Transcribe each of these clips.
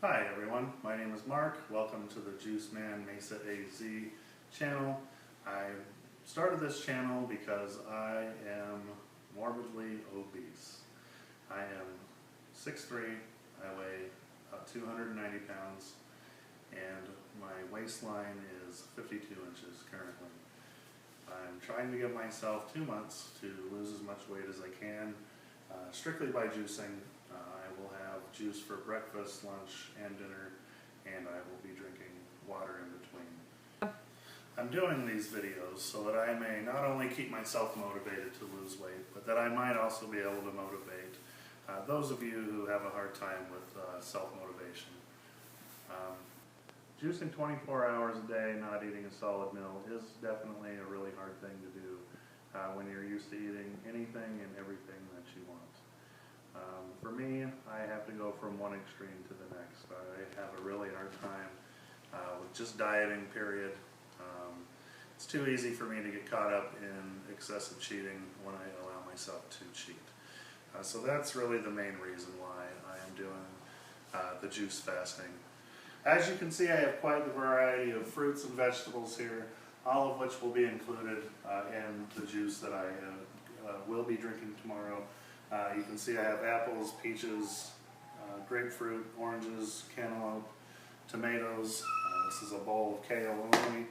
Hi everyone, my name is Mark. Welcome to the Juice Man Mesa AZ channel. I started this channel because I am morbidly obese. I am 6'3", I weigh about 290 pounds, and my waistline is 52 inches currently. I'm trying to give myself 2 months to lose as much weight as I can, strictly by juicing. I will have juice for breakfast, lunch, and dinner, and I will be drinking water in between. I'm doing these videos so that I may not only keep myself motivated to lose weight, but that I might also be able to motivate those of you who have a hard time with self-motivation. Juicing 24 hours a day, not eating a solid meal, is definitely a really hard thing to do when you're used to eating anything and everything that you want. For me, I have to go from one extreme to the next. I have a really hard time with just dieting, period. It's too easy for me to get caught up in excessive cheating when I allow myself to cheat. So that's really the main reason why I am doing the juice fasting. As you can see, I have quite the variety of fruits and vegetables here, all of which will be included in the juice that I will be drinking tomorrow. You can see I have apples, peaches, grapefruit, oranges, cantaloupe, tomatoes. This is a bowl of kale only.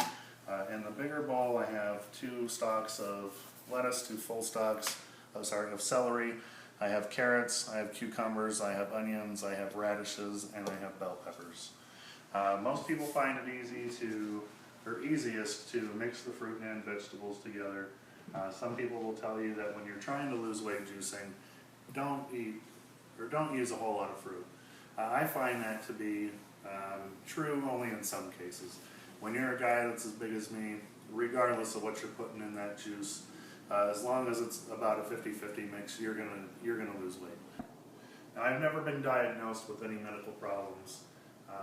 In the bigger bowl, I have 2 stalks of lettuce, 2 full stalks of celery. I have carrots, I have cucumbers, I have onions, I have radishes, and I have bell peppers. Most people find it easiest to mix the fruit and vegetables together. Some people will tell you that when you're trying to lose weight juicing, don't use a whole lot of fruit. I find that to be true only in some cases. When you're a guy that's as big as me, regardless of what you're putting in that juice, as long as it's about a 50-50 mix, you're gonna lose weight. Now, I've never been diagnosed with any medical problems.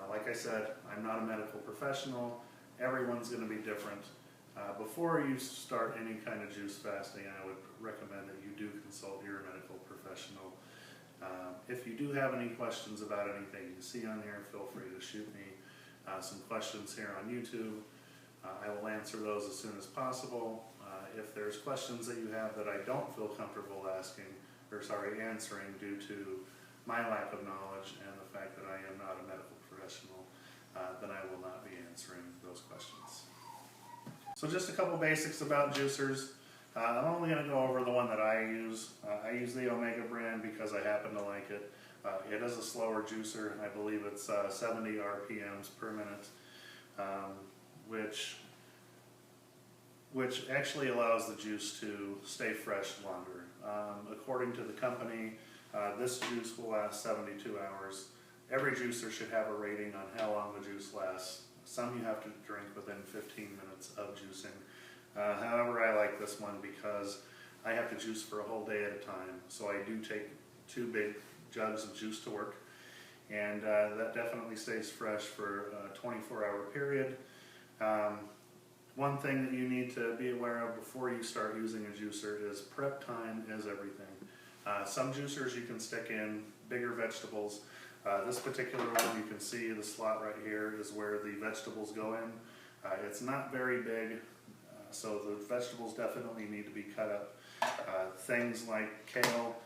Like I said, I'm not a medical professional. Everyone's going to be different. Before you start any kind of juice fasting, I would recommend that you do consult your medical professional. If you do have any questions about anything you see on here, feel free to shoot me some questions here on YouTube. I will answer those as soon as possible. If there's questions that you have that I don't feel comfortable answering due to my lack of knowledge and the fact that I am not a medical professional, then I will not be answering those questions. So just a couple basics about juicers. I'm only going to go over the one that I use. I use the Omega brand because I happen to like it. It is a slower juicer. I believe it's 70 RPMs per minute, which actually allows the juice to stay fresh longer. According to the company, this juice will last 72 hours. Every juicer should have a rating on how long the juice lasts. Some you have to drink within 15 minutes of juicing. However, I like this one because I have to juice for a whole day at a time. So I do take 2 big jugs of juice to work, and that definitely stays fresh for a 24-hour period. One thing that you need to be aware of before you start using a juicer is prep time is everything. Some juicers you can stick in bigger vegetables. This particular one, you can see the slot right here is where the vegetables go in. It's not very big, so the vegetables definitely need to be cut up. Things like kale,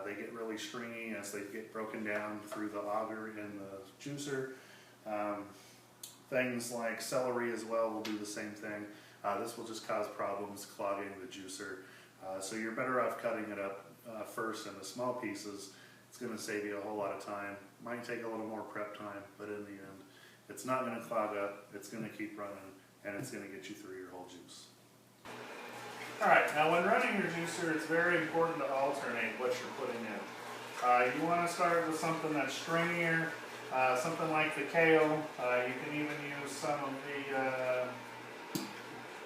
they get really stringy as they get broken down through the auger in the juicer. Things like celery as well will do the same thing. This will just cause problems clogging the juicer. So you're better off cutting it up first in the small pieces. It's going to save you a whole lot of time. Might take a little more prep time, but in the end, it's not going to clog up. It's going to keep running, and it's going to get you through your whole juice. Alright, now when running your juicer, it's very important to alternate what you're putting in. You want to start with something that's stringier, something like the kale. You can even use some of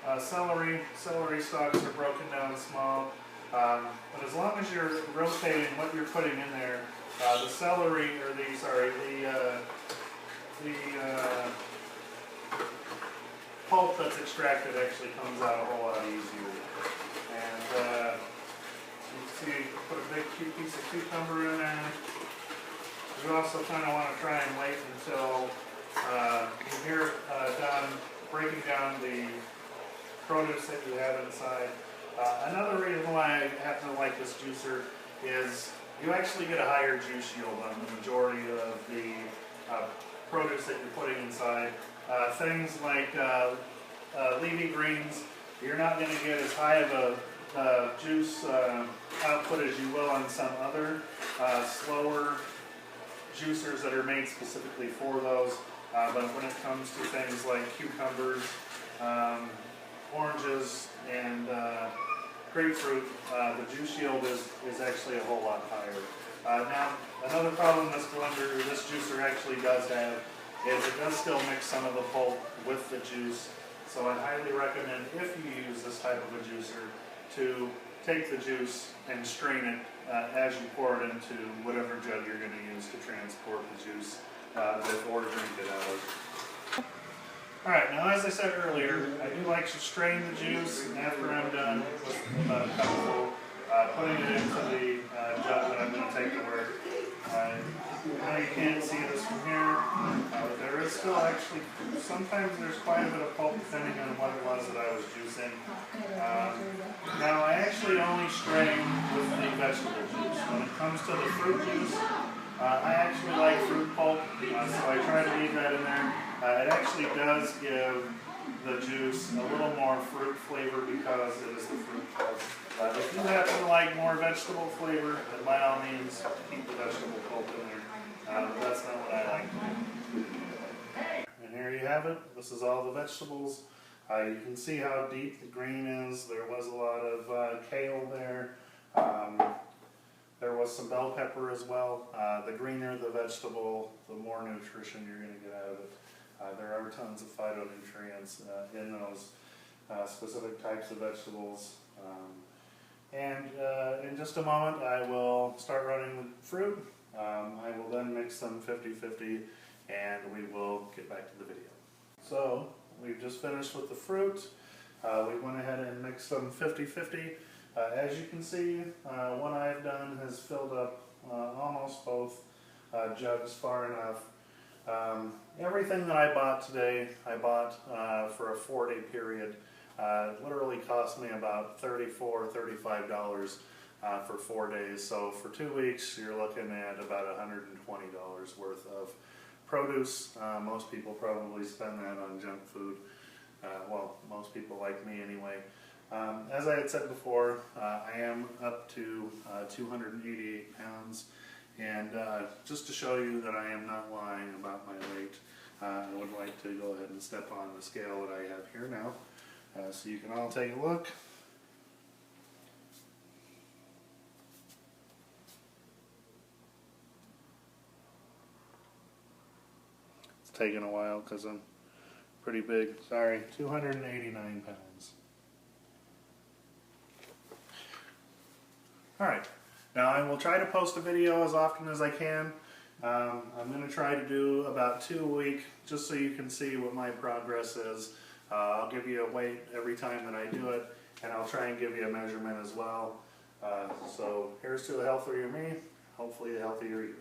the celery. Celery stalks are broken down small. But as long as you're rotating what you're putting in there, the celery, or the pulp that's extracted actually comes out a whole lot easier. And you can see, put a big piece of cucumber in there. You also kind of want to try and wait until you hear it done, breaking down the produce that you have inside. Another reason why I happen to like this juicer is you actually get a higher juice yield on the majority of the produce that you're putting inside. Things like leafy greens, you're not going to get as high of a juice output as you will on some other slower juicers that are made specifically for those. But when it comes to things like cucumbers, oranges, and grapefruit, the juice yield is actually a whole lot higher. Now, another problem this blender, or this juicer actually does have is it does still mix some of the pulp with the juice. So I highly recommend, if you use this type of a juicer, to take the juice and strain it as you pour it into whatever jug you're going to use to transport the juice with or drink it out of. Alright, now as I said earlier, I do like to strain the juice, and after I'm done with about a cupful, putting it into the jug that I'm going to take to work. Now you can't see this from here, but there is still actually, sometimes there's quite a bit of pulp depending on what it was that I was juicing. Now I actually only strain with the vegetable juice. When it comes to the fruit juice, I actually like fruit pulp, so I try to leave that in there. It actually does give the juice a little more fruit flavor because it is the fruit pulp. If you happen to like more vegetable flavor, then by all means keep the vegetable pulp in there. But that's not what I like to do. And here you have it. This is all the vegetables. You can see how deep the green is. There was a lot of kale there. There was some bell pepper as well. The greener the vegetable, the more nutrition you're going to get out of it. There are tons of phytonutrients in those specific types of vegetables. And in just a moment I will start running the fruit. I will then mix them 50-50 and we will get back to the video. So we've just finished with the fruit. We went ahead and mixed them 50-50. As you can see, what I've done has filled up almost both jugs far enough. Everything that I bought today, I bought for a 4-day period. It literally cost me about $34, $35 for 4 days. So for 2 weeks, you're looking at about $120 worth of produce. Most people probably spend that on junk food. Well, most people like me anyway. As I had said before, I am up to 288 pounds. And just to show you that I am not lying about my weight, I would like to go ahead and step on the scale that I have here now, so you can all take a look. It's taking a while because I'm pretty big. Sorry, 289 pounds. Alright. Now I will try to post a video as often as I can. I'm going to try to do about 2 a week just so you can see what my progress is. I'll give you a weight every time that I do it, and I'll try and give you a measurement as well. So here's to a healthier me, hopefully a healthier you.